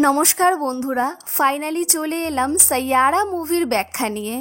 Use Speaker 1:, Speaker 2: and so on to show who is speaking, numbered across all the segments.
Speaker 1: নমস্কার বন্ধুরা, ফাইনালি চলে এলাম সাইয়ারা মুভির ব্যাখ্যা নিয়ে।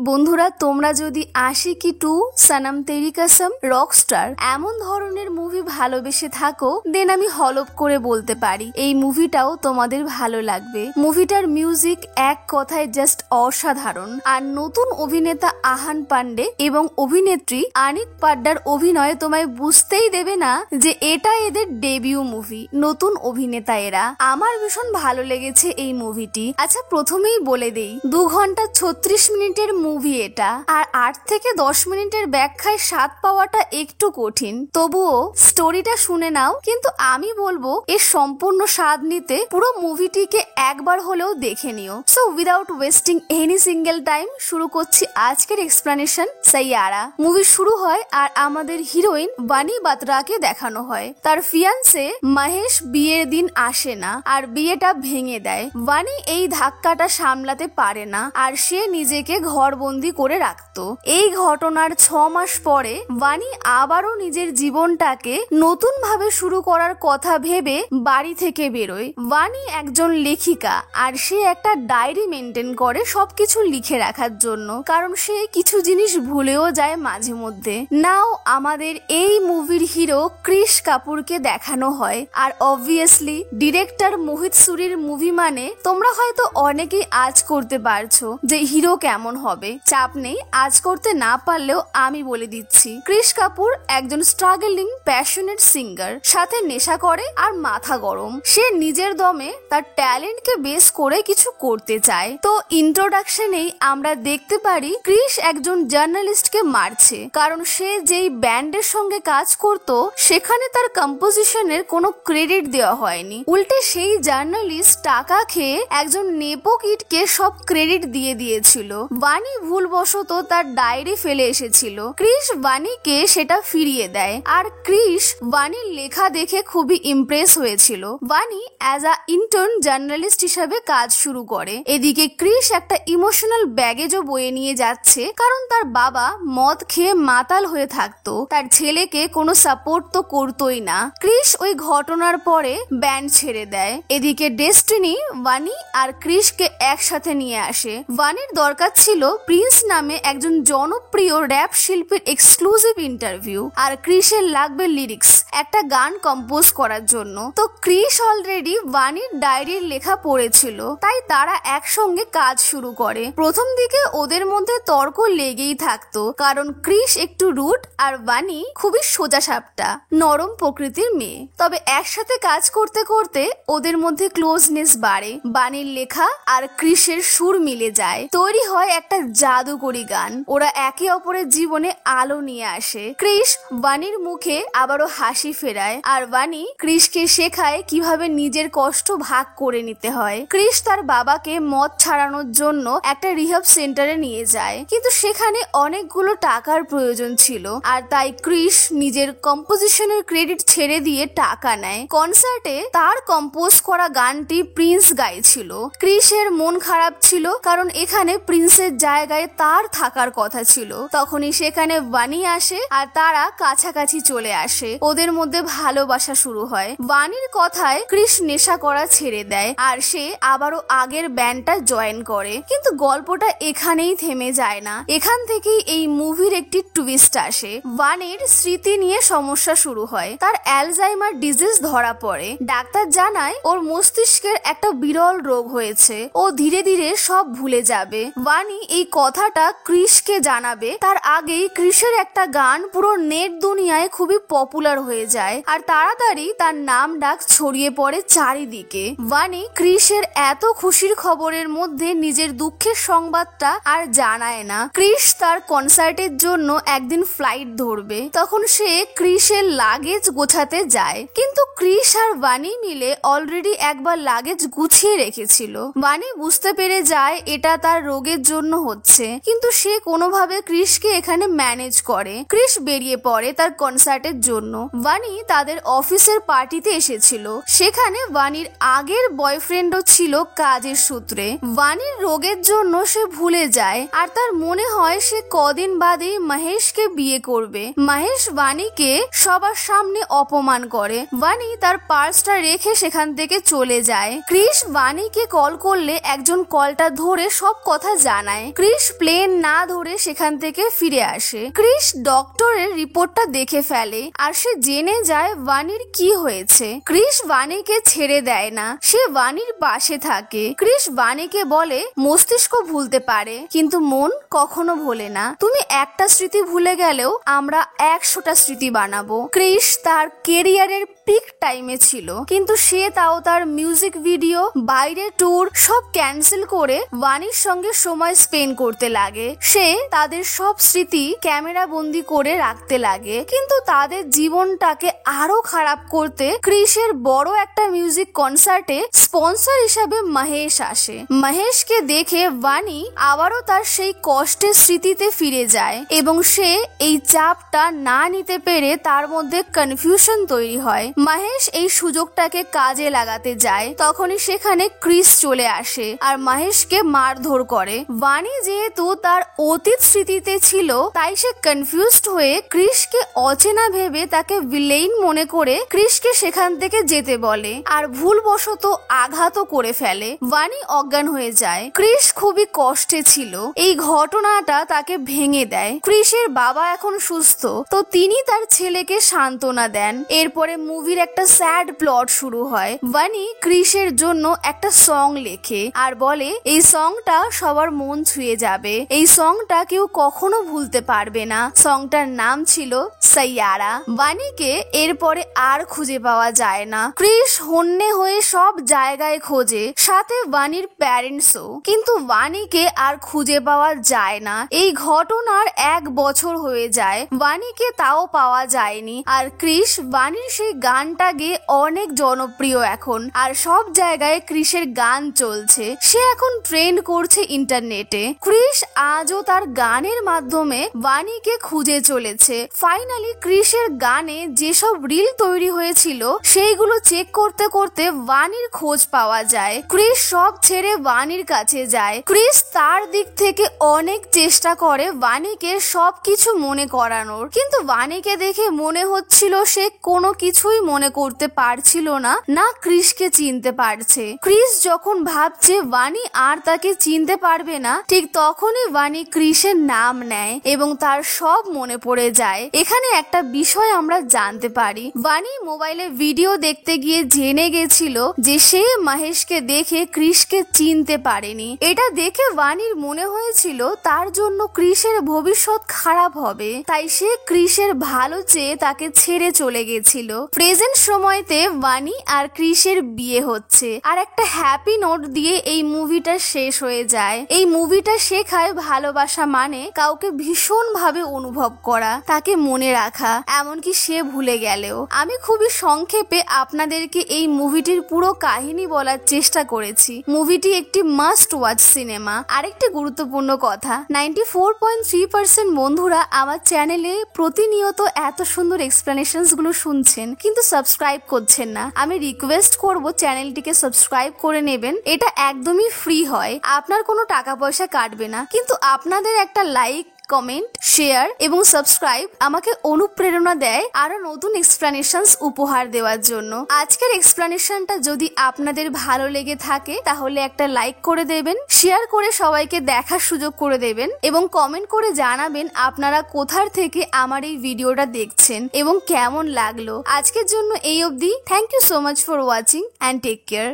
Speaker 1: বন্ধুরা, তোমরা যদি আশিকি 2, সনম তেরি কসম, রকস্টার এমন ধরনের মুভি ভালোবেসে থাকো, দেন আমি হলপ করে বলতে পারি এই মুভিটাও তোমাদের ভালো লাগবে। মুভিটার মিউজিক এক কথায় জাস্ট অসাধারণ। আর নতুন অভিনেতা আহান পান্ডে এবং অভিনেত্রী আনিক পাড্ডার অভিনয় তোমায় বুঝতেই দেবে না যে এটা এদের ডেবিউ মুভি। নতুন অভিনেতা এরা। আমার ভীষণ ভালো লেগেছে এই মুভিটি। আচ্ছা, প্রথমেই বলে দেই 2 ঘন্টা 36 মিনিটের মুভি এটা। আর 8 থেকে 10 মিনিটের ব্যাখ্যায় স্বাদ পাওয়াটা একটু কঠিন, তবুও স্টোরিটা শুনে নাও। কিন্তু আমি বলবো এর সম্পূর্ণ স্বাদ নিতে পুরো মুভিটিকে একবার হলেও দেখে নিও। So without wasting any single time শুরু করছি আজকের এক্সপ্লেনেশন। সাইয়ারা মুভি শুরু হয় আর আমাদের হিরোইন বানি বাতরাকে দেখানো হয়। তার ফিয়ান্সে মহেশ বিয়ের দিন আসে না আর বিয়েটা ভেঙে দেয়। বানি এই ধাক্কাটা সামলাতে পারে না আর সে নিজেকে ঘরবন্দি করে রাখতো। এই ঘটনার 6 মাস পরে বানি আবারও নিজের জীবনটাকে নতুন ভাবে শুরু করার কথা ভেবে বাড়ি থেকে বেরোয়। বানি একজন লেখিকা আর সে একটা ডায়েরি মেনটেন করে সবকিছু লিখে রাখার জন্য, কারণ সে কিছু জিনিস ভুলেও যায় মাঝে মধ্যে। নাও আমাদের এই মুভির হিরো ক্রিশ কাপুরকে দেখানো হয়। আর অবভিয়াসলি ডিরেক্টর মোহিত সুরির মুভি মানে তোমরা হয়তো অনেকেই আজ করতে পারছো যে হিরো কেমন হবে। চাপ নেই, আজ করতে না পারলেও আমি বলে দিচ্ছি। ক্রিশ কাপুর একজন স্ট্রাগলিং প্যাশনেট সিঙ্গার, সাথে নেশা করে আর মাথা গরম। সে নিজের দমে তার ট্যালেন্টকে বেস করে কিছু করতে চায়। তো ইন্ট্রোডাকশনেই আমরা দেখতে পারি ক্রিশ একজন জার্নালিস্টকে মারছে, কারণ সে যেই ব্যান্ডের সঙ্গে কাজ করত সেখানে তার কম্পোজিশনের কোনো ক্রেডিট দেওয়া হয়নি। উল্টে সেই জার্নালিস্ট টাকা খেয়ে একজন নেপো কিডকে সব ক্রেডিট দিয়ে দিয়েছিল। বানি ভুলবশত তার ডায়েরি ফেলে এসেছিল। ক্রিশ বানিকে সেটা ফিরিয়ে দেয় আর ক্রিশ বানির লেখা দেখে খুবই ইমপ্রেস হয়েছিল। বানি অ্যাজ আ ইন্টার্ন জার্নালিস্ট হিসাবে কাজ শুরু করে। এদিকে ক্রিশ একটা ইমোশনাল ব্যাগেজও বয়ে নিয়ে যাচ্ছে, কারণ তার বাবা মদ খেয়ে মাতাল হয়ে থাকতো। তার ছেলেকে কোনো সাপোর্ট তো করতোই না। ক্রিশ ওই ঘটনার পরে ব্যান্ড ছেড়ে দেয়। এদিকে ডেস্টিনি বানি আর ক্রিশকে একসাথে নিয়ে আসে। বানির দরকার ছিল প্রিন্স নামে একজন জনপ্রিয় র্যাপ শিল্পীর এক্সক্লুসিভ ইন্টারভিউ, আর ক্রিশের লাগবে লিরিক্স, একটা গান কম্পোজ করার জন্য। তো ক্রিশ অলরেডি বানির ডায়েরির লেখা পড়েছিল, তাই তারা একসঙ্গে কাজ শুরু করে। প্রথম দিকে ওদের মধ্যে তর্ক লেগেই থাকতো, কারণ ক্রিশ একটু রুড আর বানি খুবই সোজাসাপটা নরম প্রকৃতির মেয়ে। তবে একসাথে কাজ করতে করতে ওদের মধ্যে ক্লোজনেস বাড়ে। বানির লেখা আর ক্রিশের সুর মিলে যায়, তৈরি হয় একটা জাদুকরি গান। ওরা একে অপরের জীবনে আলো নিয়ে আসে। ক্রিশ বানির মুখে আবারও হাসি ফেরায় আর বানি ক্রিশকে শেখায় কিভাবে নিজের কষ্ট ভাগ করে নিতে হয়। ক্রিশ তার বাবাকে মদ ছাড়ানোর জন্য একটা রিহাব সেন্টারে নিয়ে যায়, কিন্তু সেখানে অনেকগুলো টাকার প্রয়োজন ছিল আর তাই ক্রিশ নিজের কম্পোজিশনের ক্রেডিট ছেড়ে দিয়ে টাকা নেয়। কনসার্টে তার কম্পোজ করা গানটি প্রিন্স গাইছিল। ক্রিশের মন খারাপ ছিল, কারণ এখানে প্রিন্সের জায়গায় তার থাকার কথা ছিল। তখনই সেখানে বানি আসে আর তারা কাছাকাছি চলে আসে। ওদের মধ্যে ভালোবাসা শুরু হয়। বানির কথায় ক্রিশ নেশা করা ছেড়ে দেয় আর সে আবারও আগের ব্যান্ডটা জয়েন করে। কিন্তু গল্পটা এখানেই থেমে যায় না। এখান থেকেই এই মুভির একটি টুইস্ট আসে। বানির স্মৃতি নিয়ে সমস্যা শুরু হয়। তার অ্যালজাইমার ডিজিজ ধরা পড়ে। ডাক্তার জানায় ওর মস্তিষ্কের একটা বিরল রোগ হয়েছে, ও ধীরে ধীরে সব ভুলে যাবে। বানি এই কথাটা ক্রিশকে জানাবে তার আগেই ক্রিশের একটা গান পুরো নেট দুনিয়ায় খুবই পপুলার হয়ে যায় আর তাড়াতাড়ি তার নাম ডাক ছড়িয়ে পড়ে চারিদিকে। বানি ক্রিশের এত খুশির খবরের মধ্যে নিজের দুঃখের সংবাদটা আর জানায় না। ক্রিশ তার কনসার্টের জন্য একদিন ফ্লাইট ধরবে, তখন সে ক্রিশের লাগেজ গোছাতে যায়, কিন্তু ক্রিশ আর বানি মিলে অলরেডি একবার লাগেজ গুছিয়ে রেখেছিল। বানি বুঝতে পেরে যায় এটা তার রোগের জন্য হচ্ছে, কিন্তু সে কোনোভাবে ক্রিশকে এখানে ম্যানেজ করে। ক্রিশ বেরিয়ে পড়ে তার কনসার্টের জন্য। বানি তাদের অফিসের পার্টিতে এসেছিল। সেখানে বানির আগের বয়ফ্রেন্ডও ছিল কাজের সূত্রে। বানির রোগের জন্য সে ভুলে যায় আর তার মনে হয় সে কদিন বাদেই মহেশকে বিয়ে করবে। মহেশ বানিকে সবার সামনে অপমান করে। বানি তার পার্সটা রেখে সেখান থেকে চলে যায়। ক্রিস বানিকে কল করলে একজন কলটা ধরে সব কথা জানায়। ক্রিস প্লেন না ধরে সেখান থেকে ফিরে আসে। ক্রিস ডক্টরের রিপোর্টটা দেখে ফেলে আর সে জেনে যায় বানির কি হয়েছে। ক্রিস বানিকে ছেড়ে দেয় না, সে বানির পাশে থাকে। ক্রিস বানিকে বলে মস্তিষ্ক ভুলতে পারে কিন্তু মন কখনো ভোলে না। তুমি একটা স্মৃতি ভুলে গেলেও আমরা 100টা স্মৃতি বানাবো। ক্রিস তার কেরিয়ারের পিক টাইমে ছিল কিন্তু সে তাও তার মিউজিক ভিডিও, বাইরে ট্যুর সব ক্যান্সেল করে বানির সঙ্গে সময় স্পেন্ড করতে লাগে। সে তাদের সব স্মৃতি ক্যামেরা বন্দি করে রাখতে লাগে কিন্তু তাদের জীবনটাকে আরো খারাপ করতে ক্রিসের বড় একটা মিউজিক কনসার্টে স্পন্সর হিসাবে মহেশ আসে। মহেশকে দেখে বানি আবারও তার সেই কষ্টের স্মৃতিতে ফিরে যায় এবং সে এই চাপটা না নিতে পেরে তার মধ্যে কনফিউশন তৈরি হয়। মহেশ এই সুযোগটাকে কাজে লাগাতে যায়, তখনই সেখানে ক্রিস চলে আসে আর মহেশকে মারধর করে। বানি যেহেতু তার অতীত স্মৃতিতে ছিল তাই সে কনফিউজড হয়ে ক্রিসকে অচেনা ভেবে তাকে ভিলেইন মনে করে ক্রিসকে সেখান থেকে যেতে বলে আর ভুলবশত আঘাতও করে ফেলে। বানি অজ্ঞান হয়ে যায়। ক্রিস খুবই কষ্টে ছিল। এই ঘটনাটা তাকে ভেঙে দেয়। ক্রিসের বাবা এখন সুস্থ তো তিনি তার ছেলেকে সান্ত্বনা দেন। এরপরে মুভির একটা স্যাড প্লট শুরু হয়। বানি ক্রিসের জন্য একটা সং লেখে আর বলে এই সংটা সবার মন ছুঁয়ে যাবে, এই সংটা কেউ কখনো ভুলতে পারবে না। সংটার নাম ছিল সাইয়ারা। বানিকে এরপরে আর খুঁজে পাওয়া যায় না। ক্রিস হন্যে হয়ে সব জায়গায় খোঁজে, সাথে বানির প্যারেন্টসও, কিন্তু বানিকে আর খুঁজে পাওয়া যায় না। এই ঘটনার 1 বছর হয়ে যায়, বানিকে তাও পাওয়া যায়নি। আর ক্রিস বানির সেই গানটা গেয়ে অনেক জনপ্রিয় এখন আর সব জায়গায় ক্রিসের গান চলছে। সে এখন ট্রেন্ড করছে ইন্টারনেটে। ক্রিস আজও তার গানের মাধ্যমে বানিকে খুঁজে চলেছে। ফাইনালি ক্রিসের গানে যেসব রিল তৈরি হয়েছিল সেইগুলো চেক করতে করতে বানির খোঁজ পাওয়া যায়। ক্রিস সব ছেড়ে বানির কাছে যায়। ক্রিস তার দিক থেকে অনেক চেষ্টা করে বানিকে সবকিছু মনে করানোর, কিন্তু বানিকে দেখে মনে হচ্ছিল সে কোনো কিছুই মনে করতে পারছিল না, না ক্রিসকে চিনতে পারছে। ক্রিস যখন ভাবছে বানি আর তাকে চিনতে পারবে না, ঠিক তখনই বানি ক্রিসের নাম নেয় এবং তার সব মনে পড়ে যায়। এখানে একটা বিষয় আমরা জানতে পারি, বানি মোবাইলে ভিডিও দেখতে গিয়ে জেনে গেছিল যে সে মহেশকে দেখে ক্রিসকে চিনতে পারেনি। এটা দেখে বানির মনে হয়েছিল তার জন্য ক্রিসের ভবিষ্যৎ খারাপ হবে, তাই সে ক্রিসের ভালো চেয়ে তাকে ছেড়ে চলে গেছিল। প্রেজেন্ট সময়তে বানি আর ক্রিসের বিয়ে হচ্ছে আর একটা হ্যাপি নোট দিয়ে এই মুভিটা শেষ হয়ে যায়। এই মুভিটা শেখায় ভালোবাসা মানে কাউকে ভীষণ ভাবে অনুভব করা, তাকে মনে রাখা, এমনকি সে ভুলে গেলেও। আমি খুবই সংক্ষেপে আপনাদেরকে এই মুভিটির পুরো কাহিনী বলার চেষ্টা করেছি। মুভিটি একটি মাস্ট ওয়াচ সিনেমা। আরেকটি গুরুত্বপূর্ণ কথা, 94.3% বন্ধুরা আমার চ্যানেলে প্রতিনিয়ত এত সুন্দর এক্সপ্লেনেশনস গুলো শুনছেন কিন্তু সাবস্ক্রাইব করছেন না। আমি রিকোয়েস্ট করব চ্যানেলটিকে সাবস্ক্রাইব করে নেবেন। এটা একদমই ফ্রি হয়, আপনার কোনো টাকা পয়সা কাটবে না, কিন্তু আপনাদের একটা লাইক, কমেন্ট, শেয়ার এবং সাবস্ক্রাইব আমাকে অনুপ্রেরণা দেয় আরো নতুন এক্সপ্লেনেশনস উপহার দেওয়ার জন্য। আজকের এক্সপ্লেনেশনটা যদি আপনাদের ভালো লেগে থাকে তাহলে একটা লাইক করে দেবেন, শেয়ার করে সবাইকে দেখার সুযোগ করে দেবেন এবং কমেন্ট করে জানাবেন আপনারা কোথার থেকে আমার এই ভিডিওটা দেখছেন এবং কেমন লাগলো। আজকের জন্য এই অবধি। Thank you so much for watching and take care.